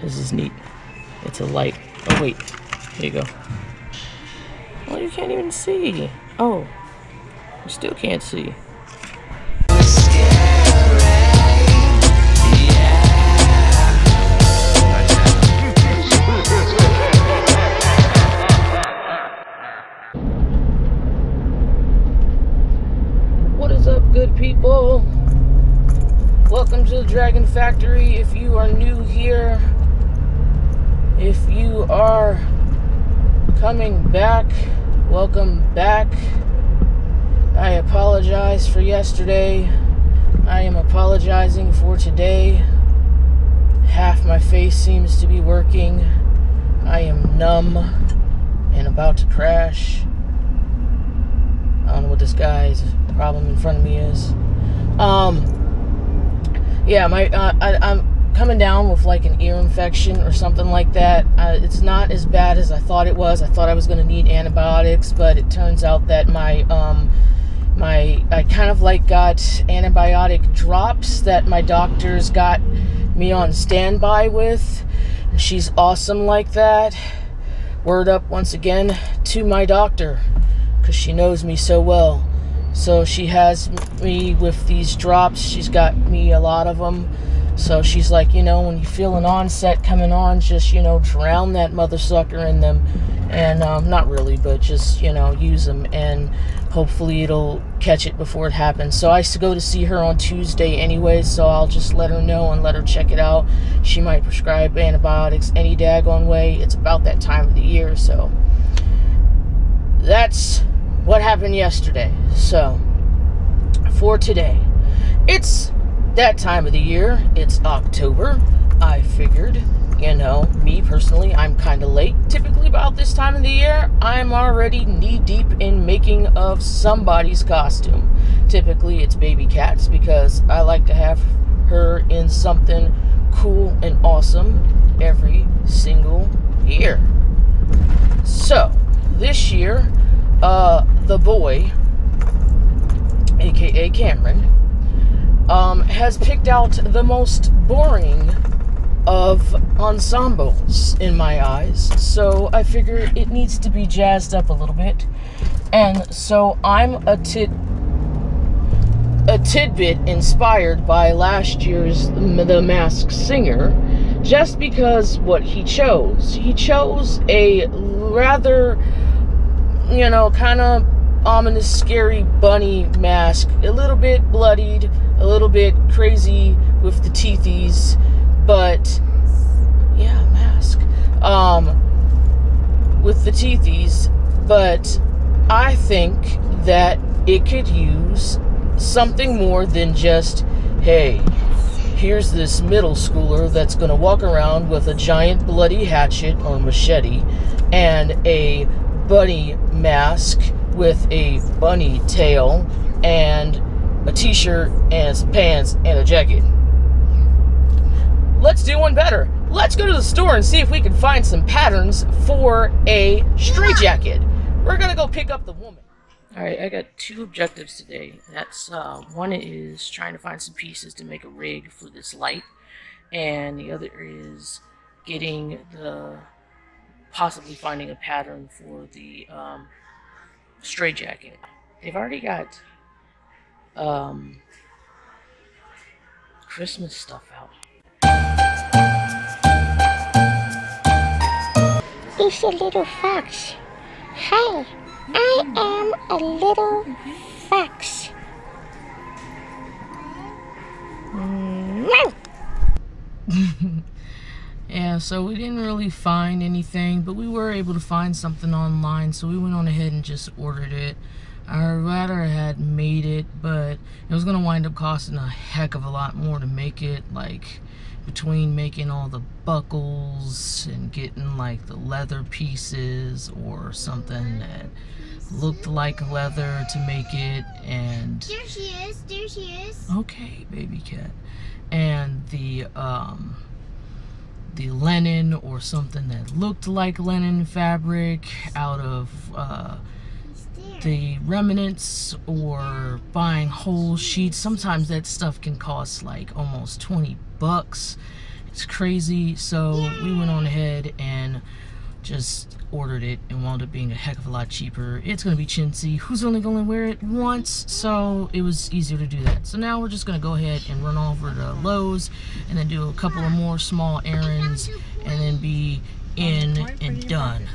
This is neat. It's a light. Oh wait, here you go. Well, you can't even see. Oh, you still can't see. What is up, good people? Welcome to the Dragunn Factory. If you are new here, if you are coming back, welcome back. I apologize for yesterday. I am apologizing for today. Half my face seems to be working. I am numb and about to crash. I don't know what this guy's problem in front of me is. Yeah, I'm coming down with like an ear infection or something like that. It's not as bad as I thought it was. I thought I was going to need antibiotics, but it turns out that I kind of like got antibiotic drops that my doctor's got me on standby with. And she's awesome like that. Word up once again to my doctor, because she knows me so well. So she has me with these drops. She's got me a lot of them. So she's like, you know, when you feel an onset coming on, just, you know, drown that mother sucker in them. And not really, but just, you know, use them. And hopefully it'll catch it before it happens. So I used to go to see her on Tuesday anyway. So I'll just let her know and let her check it out. She might prescribe antibiotics any daggone way. It's about that time of the year. So that's what happened yesterday. So for today, it's that time of the year. It's October. I figured, you know, me personally, I'm kind of late. Typically about this time of the year, I'm already knee deep in making of somebody's costume. Typically it's baby Cat's, because I like to have her in something cool and awesome every single year. So this year, the boy, aka Cameron, has picked out the most boring of ensembles in my eyes. So I figure it needs to be jazzed up a little bit. And so I'm a tidbit inspired by last year's The Masked Singer, just because what he chose. He chose a rather, you know, kind of ominous, scary bunny mask. A little bit bloodied, a little bit crazy with the teethies, but yeah, mask. With the teethies, but I think that it could use something more than just, hey, here's this middle schooler that's gonna walk around with a giant bloody hatchet or machete and a bunny mask with a bunny tail and a t-shirt and some pants and a jacket. Let's do one better. Let's go to the store and see if we can find some patterns for a straitjacket. We're gonna go pick up the woman. Alright, I got two objectives today. That's one is trying to find some pieces to make a rig for this light, and the other is possibly finding a pattern for the straitjacket. They've already got Christmas stuff out. It's a little fox. Hi, I am a little fox. Yeah, so we didn't really find anything, but we were able to find something online, so we went on ahead and just ordered it. I'd rather had made it, but it was going to wind up costing a heck of a lot more to make it, like between making all the buckles and getting like the leather pieces or something that looked like leather to make it, and There she is, there she is. okay, baby cat, and the linen or something that looked like linen fabric out of the remnants, or buying whole sheets. Sometimes that stuff can cost like almost $20. It's crazy. So we went on ahead and just ordered it and wound up being a heck of a lot cheaper. It's gonna be chintzy. Who's only gonna wear it once? So it was easier to do that. So now we're just gonna go ahead and run over to Lowe's and then do a couple of more small errands and then be in and done.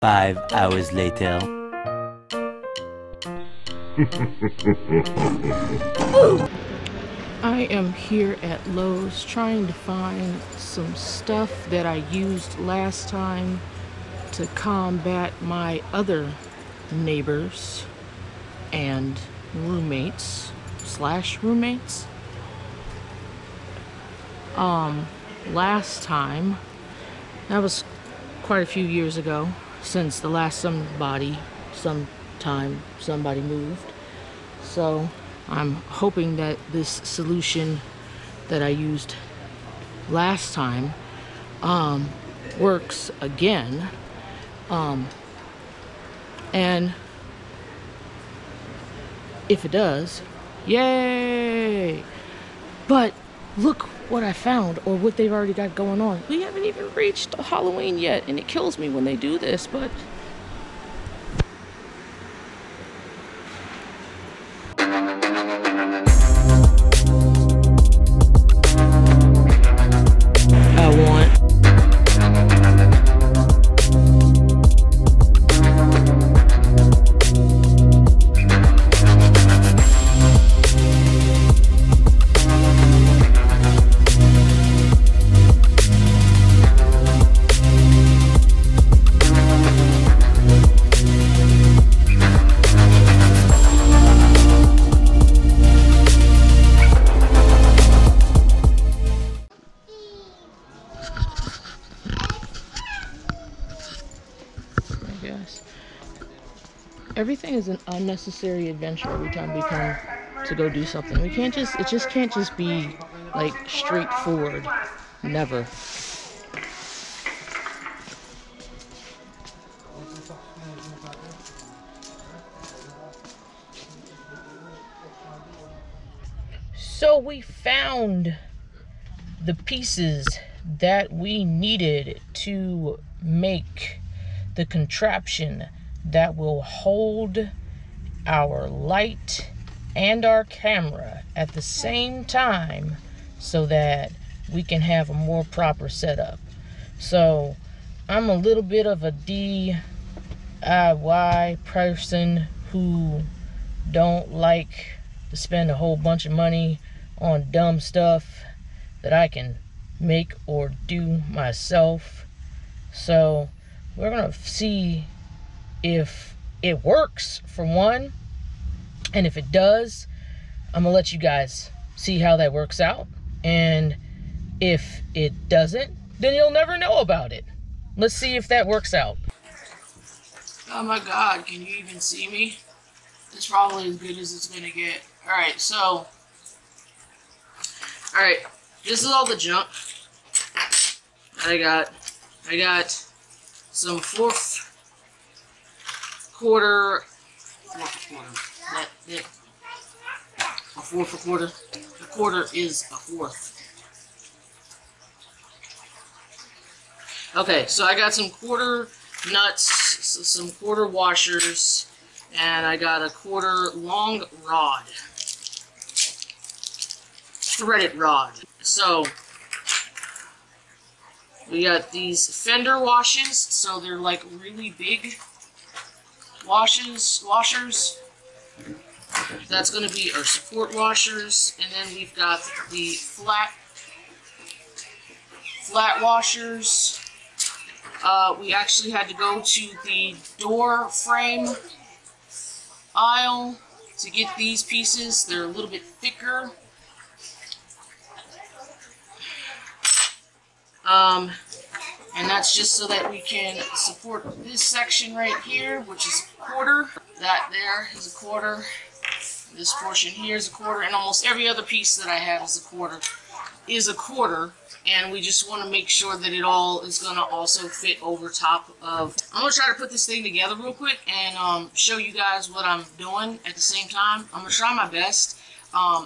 5 hours later. I am here at Lowe's trying to find some stuff that I used last time to combat my other neighbors and roommates / roommates. Last time, that was quite a few years ago, since the last somebody moved. So I'm hoping that this solution that I used last time works again. And if it does, yay! But look what I found, or what they've already got going on. We haven't even reached Halloween yet, and it kills me when they do this, but everything is an unnecessary adventure every time we come to go do something. We can't just, it just can't just be like straightforward. Never. So we found the pieces that we needed to make the contraption that will hold our light and our camera at the same time so that we can have a more proper setup. So I'm a little bit of a DIY person who don't like to spend a whole bunch of money on dumb stuff that I can make or do myself. So we're gonna see if it works, for one, and if it does, I'm gonna let you guys see how that works out, and if it doesn't, then you'll never know about it. Let's see if that works out. Oh my god, can you even see me? It's probably as good as it's gonna get. Alright, so this is all the junk that I got. I got some 4/4. A 4/4. A quarter is a fourth. Okay, so I got some quarter nuts, some quarter washers, and I got a quarter long rod. Threaded rod. So we got these fender washers, so they're like really big washers. That's going to be our support washers, and then we've got the flat washers. We actually had to go to the door frame aisle to get these pieces. They're a little bit thicker. And that's just so that we can support this section right here, which is a quarter. That there is a quarter. This portion here is a quarter, and almost every other piece that I have is a quarter. And we just want to make sure that it all is going to also fit over top of... I'm going to try to put this thing together real quick and show you guys what I'm doing at the same time. I'm going to try my best.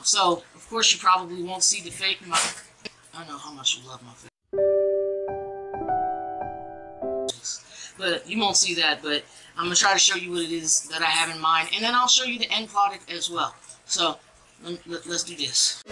So, of course, you probably won't see the fake I know how much you love my face. But you won't see that, but I'm going to try to show you what it is that I have in mind. And then I'll show you the end product as well. So, let's do this.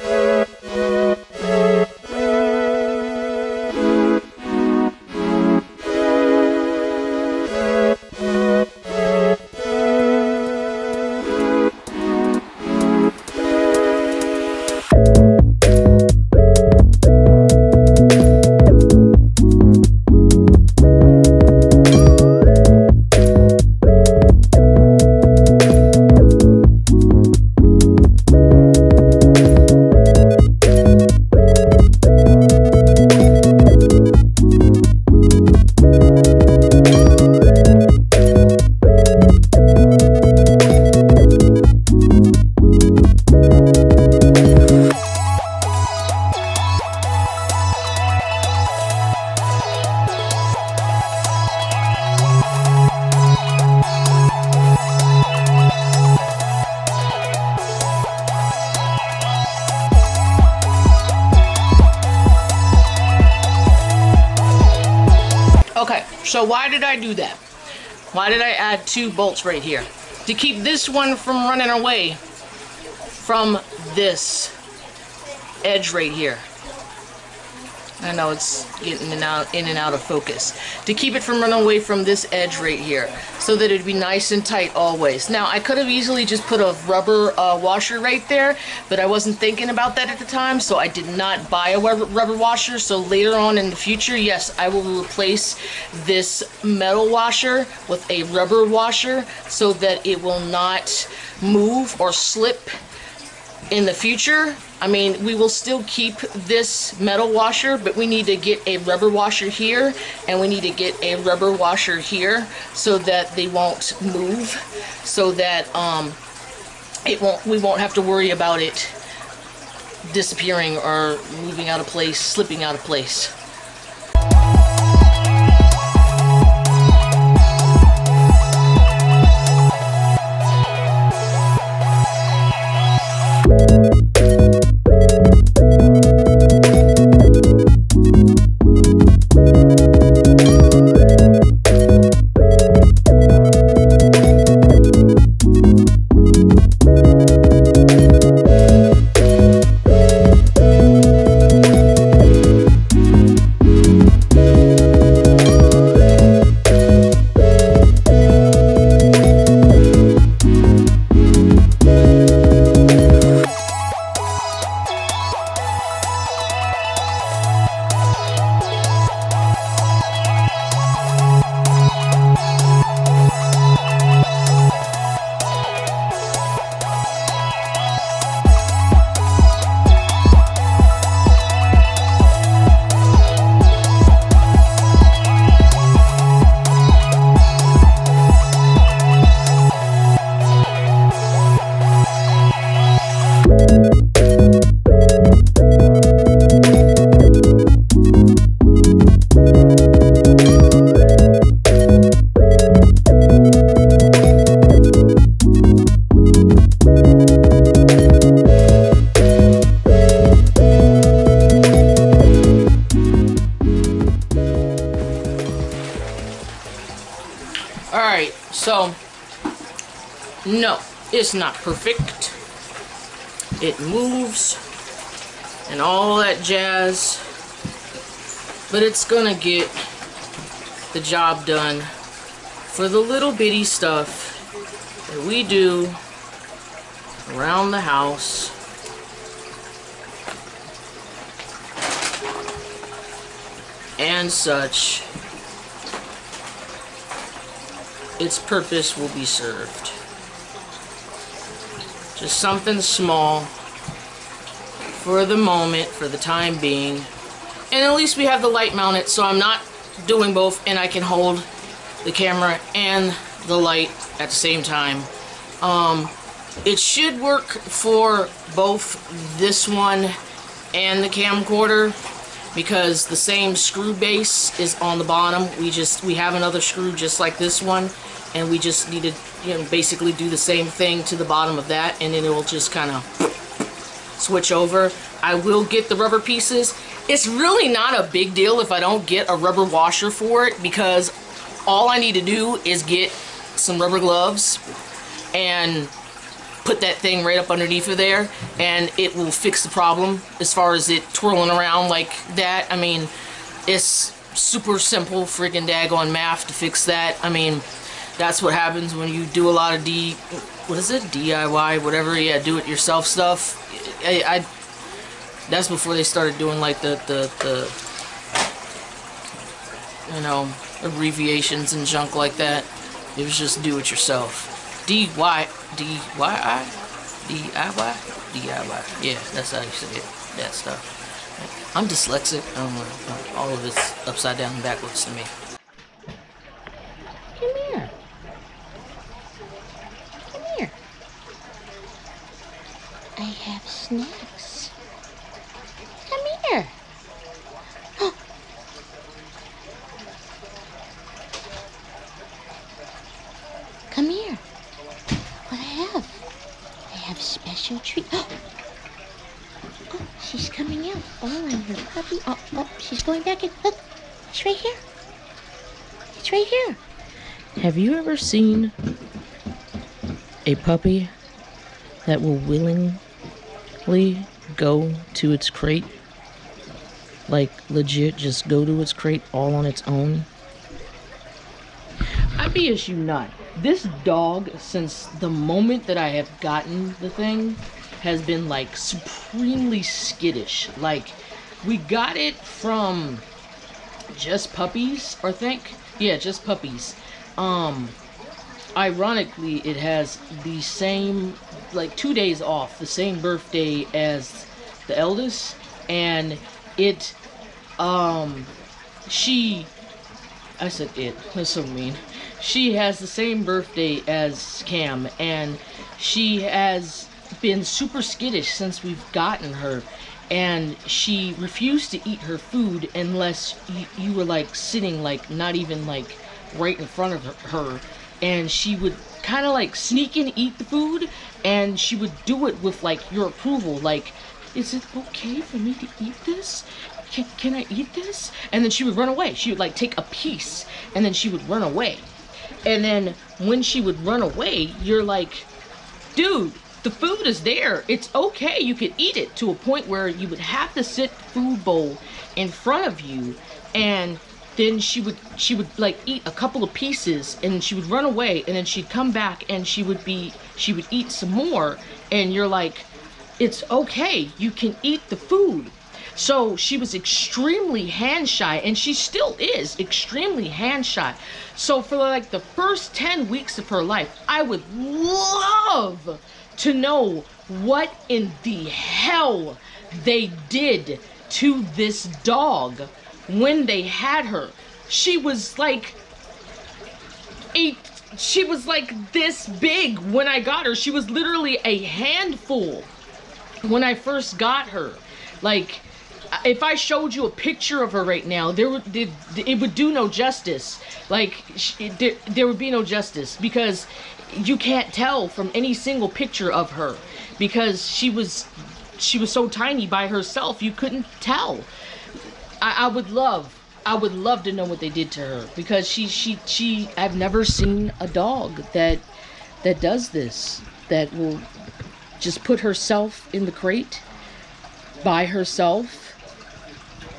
Okay, so why did I do that? Why did I add 2 bolts right here? To keep this one from running away from this edge right here. I know it's getting in and out of focus. To keep it from running away from this edge right here, so that it'd be nice and tight always. Now, I could have easily just put a rubber washer right there, but I wasn't thinking about that at the time, so I did not buy a rubber washer. So later on in the future, yes, I will replace this metal washer with a rubber washer so that it will not move or slip in the future. I mean, we will still keep this metal washer, but we need to get a rubber washer here, and we need to get a rubber washer here so that they won't move, so that we won't have to worry about it disappearing or moving out of place, slipping out of place. Alright, so, no, it's not perfect. It moves and all that jazz, but it's gonna get the job done for the little bitty stuff that we do around the house. And such. Its purpose will be served. Just something small for the moment, for the time being. And at least we have the light mounted, so I'm not doing both, and I can hold the camera and the light at the same time. It should work for both this one and the camcorder, because the same screw base is on the bottom. We have another screw just like this one, and we just need to, basically do the same thing to the bottom of that, and then it will just kind of switch over. I will get the rubber pieces. It's really not a big deal if I don't get a rubber washer for it, because all I need to do is get some rubber gloves and put that thing right up underneath of there, and it will fix the problem as far as it twirling around like that. I mean, it's super simple freaking daggone math to fix that. I mean, that's what happens when you do a lot of DIY, whatever, yeah, do it yourself stuff. That's before they started doing like the you know, abbreviations and junk like that. It was just do it yourself. DIY. Yeah, that's how you say it. That stuff. I'm dyslexic. All of it's upside down and backwards to me. Come here. Come here. I have snacks. Come here. Come here. What I have? I have a special treat. Oh, she's coming out. Oh, I'm her puppy. Oh, she's going back in. Look, it's right here. It's right here. Have you ever seen a puppy that will willingly go to its crate? Like, legit, just go to its crate all on its own? I BS you not. This dog, since the moment that I have gotten the thing, has been like supremely skittish. Like, we got it from Just Puppies, I think. Yeah, Just Puppies. Ironically, it has the same, like 2 days off, the same birthday as the eldest, and it, I said it, that's so mean. She has the same birthday as Cam, and she has been super skittish since we've gotten her, and she refused to eat her food unless you were like sitting like not even like right in front of her, and she would kind of like sneak in, eat the food, and she would do it with like your approval, like, is it okay for me to eat this? Can I eat this? And then she would run away. She would like take a piece and then she would run away. And then when she would run away, you're like, dude, the food is there. It's okay. You could eat it, to a point where you would have to sit the food bowl in front of you, and then she would like eat a couple of pieces, and she would run away, and then she'd come back and she would eat some more, and you're like, it's okay. You can eat the food. So she was extremely hand shy, and she still is extremely hand shy. So for like the first 10 weeks of her life, I would love to know what in the hell they did to this dog when they had her. She was like this big when I got her. She was literally a handful when I first got her. Like, if I showed you a picture of her right now, it would do no justice. Like, there would be no justice, because you can't tell from any single picture of her, because she was so tiny by herself, you couldn't tell. I would love to know what they did to her, because I've never seen a dog that does this, that will just put herself in the crate by herself.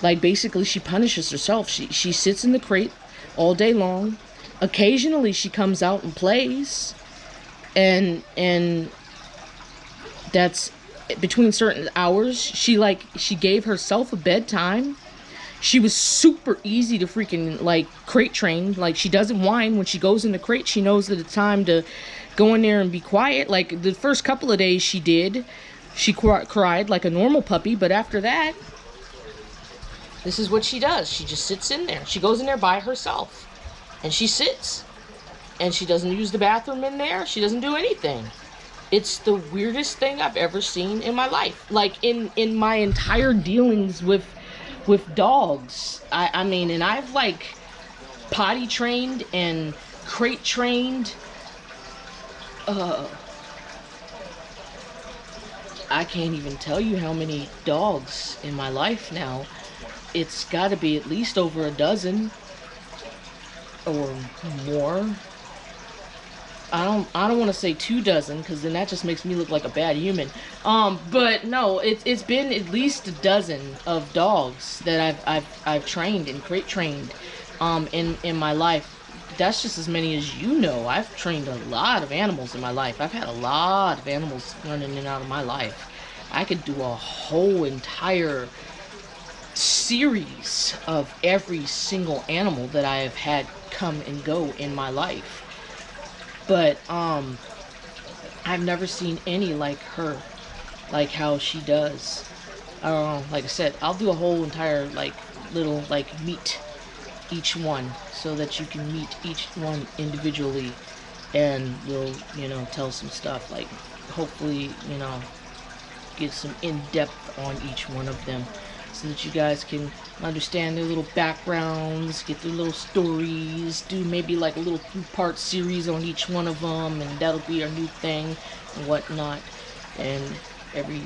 Like, basically she punishes herself. She sits in the crate all day long. Occasionally she comes out and plays, and that's between certain hours. She gave herself a bedtime. She was super easy to freaking like crate train. Like, she doesn't whine when she goes in the crate. She knows that it's time to go in there and be quiet. Like, the first couple of days she did. She cried like a normal puppy, but after that, this is what she does. She just sits in there. She goes in there by herself, and she sits, and she doesn't use the bathroom in there. She doesn't do anything. It's the weirdest thing I've ever seen in my life. Like, in my entire dealings with dogs. I mean, and I've like potty trained and crate trained I can't even tell you how many dogs in my life now. It's got to be at least over a dozen or more. I don't want to say 24, because then that just makes me look like a bad human. But no, it's been at least a dozen of dogs that I've trained and crate trained in my life. That's just as many as you know. I've trained a lot of animals in my life. I've had a lot of animals running in and out of my life. I could do a whole entire series of every single animal that I have had come and go in my life. But I've never seen any like her, like how she does. Like I said, I'll do a whole entire like little like meet each one, so that you can meet each one individually, and we'll, you know, tell some stuff, like hopefully, you know, get some in-depth on each one of them, so that you guys can understand their little backgrounds, get their little stories, do maybe like a little 2-part series on each one of them, and that'll be our new thing and whatnot, and every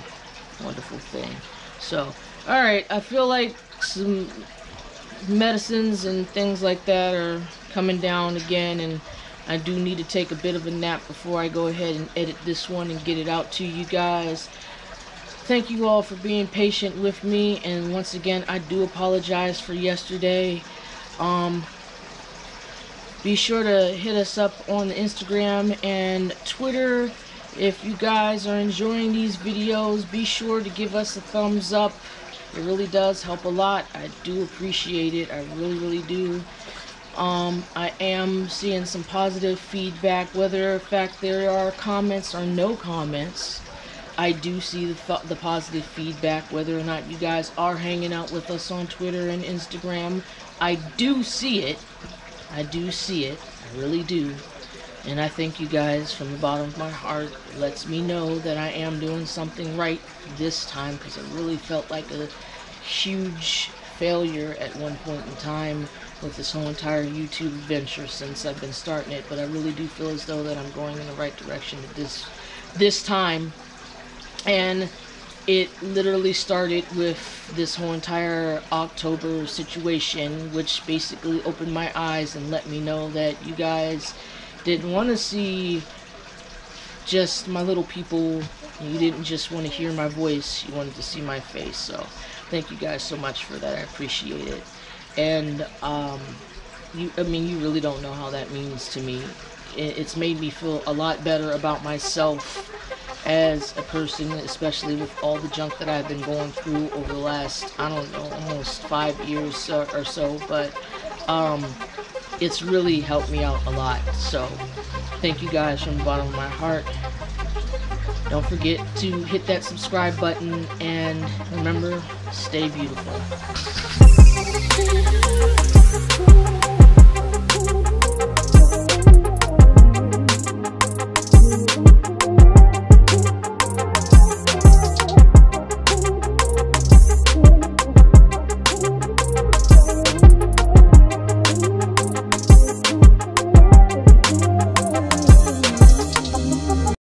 wonderful thing. So, alright, I feel like some medicines and things like that are coming down again, and I do need to take a bit of a nap before I go ahead and edit this one and get it out to you guys. Thank you all for being patient with me, and once again, I do apologize for yesterday. Be sure to hit us up on the Instagram and Twitter. If you guys are enjoying these videos, be sure to give us a thumbs up. It really does help a lot. I do appreciate it. I really do. I am seeing some positive feedback, whether in fact there are comments or no comments. I do see the positive feedback, whether or not you guys are hanging out with us on Twitter and Instagram. I do see it. I do see it. I really do. And I thank you guys from the bottom of my heart. It lets me know that I am doing something right this time, because it really felt like a huge failure at one point in time with this whole entire YouTube venture since I've been starting it. But I really do feel as though that I'm going in the right direction at this time. And it literally started with this whole entire October situation, which basically opened my eyes and let me know that you guys didn't want to see just my little people. You didn't just want to hear my voice, you wanted to see my face. So thank you guys so much for that. I appreciate it. And you really don't know how that means to me. It's made me feel a lot better about myself as a person, especially with all the junk that I've been going through over the last, I don't know, almost 5 years or so. But it's really helped me out a lot. So thank you guys from the bottom of my heart. Don't forget to hit that subscribe button, and remember, stay beautiful.